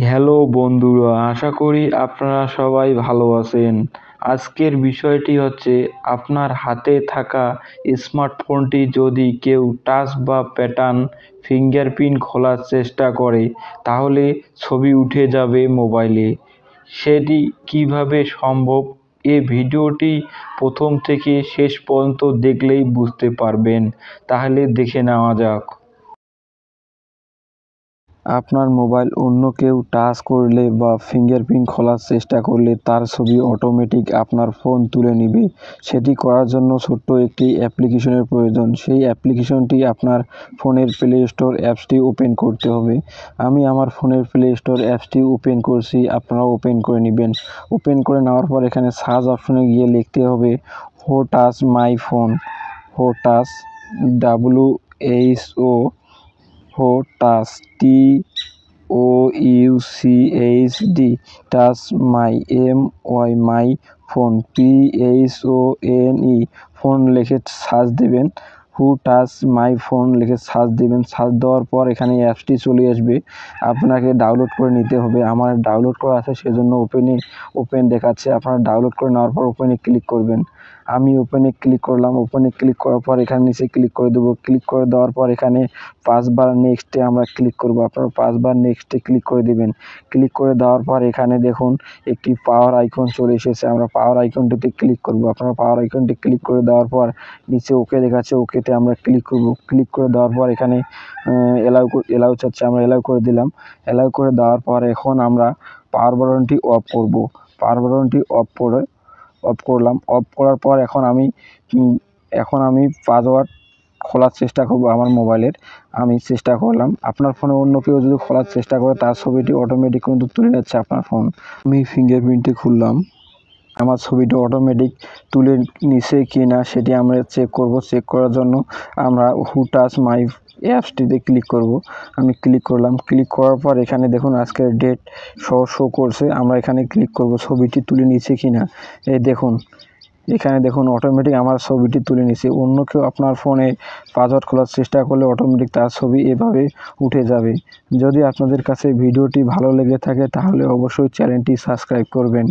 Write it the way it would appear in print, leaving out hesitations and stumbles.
Hello বন্ধুরা, আশা করি আপনারা সবাই ভালো আছেন। আজকের বিষয়টি হচ্ছে, আপনার হাতে থাকা স্মার্টফোনটি যদি কেউ টাচ বা প্যাটার্ন ফিঙ্গারপ্রিন্ট খোলার চেষ্টা করে তাহলে ছবি উঠে যাবে মোবাইলে। সেটি কিভাবে সম্ভব? এই ভিডিওটি প্রথম থেকে শেষ পর্যন্ত দেখলেই বুঝতে পারবেন। তাহলে দেখে নেওয়া যাক। আপনার মোবাইল অন্য কেউ টাচ করলে বা ফিঙ্গারপ্রিন্ট খোলার চেষ্টা করলে তার ছবি অটোমেটিক আপনার ফোন তুলে নেবে। সেটি করার জন্য ছোট্ট একটি অ্যাপ্লিকেশনের প্রয়োজন। সেই অ্যাপ্লিকেশনটি আপনার ফোনের প্লে স্টোর অ্যাপসটি ওপেন করতে হবে। আমি আমার ফোনের প্লে স্টোর অ্যাপসটি ওপেন করছি, আপনারাও ওপেন করে নেবেন। ওপেন করে নেওয়ার পর এখানে সার্চ অপশনে গিয়ে লিখতে হবে হো টাচ মাই ফোন। হো টাচ, WHO, হো touch, TOUCHD, touch my, MY, phone, PHONE, phone লিখে সার্চ দেবেন। হু টাচ মাই ফোন লিখে সার্চ দেবেন। সার্চ দেওয়ার পর এখানে অ্যাপসটি চলে আসবে। আপনাকে ডাউনলোড করে নিতে হবে। আমার ডাউনলোড করা আছে, সেজন্য ওপেন দেখাচ্ছে। আপনারা ডাউনলোড করে নেওয়ার পর ওপেনে ক্লিক করবেন। আমি ওপেনে ক্লিক করলাম। ওপেনে ক্লিক করার পর এখানে নিচে ক্লিক করে দেবো। ক্লিক করে দেওয়ার পর এখানে 5 বার নেক্সটে আমরা ক্লিক করব। আপনারা 5 বার নেক্সটে ক্লিক করে দেবেন। ক্লিক করে দেওয়ার পর এখানে দেখুন একটি পাওয়ার আইকন চলে এসেছে। আমরা পাওয়ার আইকনটিতে ক্লিক করব। আপনারা পাওয়ার আইকনটি ক্লিক করে দেওয়ার পর নিচে ওকে দেখাচ্ছে, ওকেতে আমরা ক্লিক করব। ক্লিক করে দেওয়ার পর এখানে এলাউ চাচ্ছে, আমরা এলাউ করে দিলাম। এলাউ করে দেওয়ার পর এখন আমরা পাওয়ার বাটনটি অফ করব। পাওয়ার বাটনটি অফ করলাম। অফ করার পর এখন আমি পাসওয়ার্ড খোলার চেষ্টা করব আমার মোবাইলের। আমি চেষ্টা করলাম। আপনার ফোনে অন্য কেউ যদি খোলার চেষ্টা করে তার ছবিটি অটোমেটিক কিন্তু তুলে নিচ্ছে আপনার ফোন। আমি ফিঙ্গারপ্রিন্টটি খুললাম। আমার ছবিটা অটোমেটিক তুলে নিছে কি না সেটি আমরা চেক করব। চেক করার জন্য আমরা হু টাচ মাই অ্যাপসটিতে ক্লিক করব। আমি ক্লিক করলাম। ক্লিক করার পর এখানে দেখুন আজকের ডেট শো করছে। আমরা এখানে ক্লিক করব ছবিটি তুলে নিচ্ছে কি না। এই দেখুন, এখানে দেখুন অটোমেটিক আমার ছবিটি তুলে নিছে। অন্য কেউ আপনার ফোনে পাসওয়ার্ড খোলার চেষ্টা করলে অটোমেটিক তার ছবি এভাবে উঠে যাবে। যদি আপনাদের কাছে ভিডিওটি ভালো লেগে থাকে তাহলে অবশ্যই চ্যানেলটি সাবস্ক্রাইব করবেন।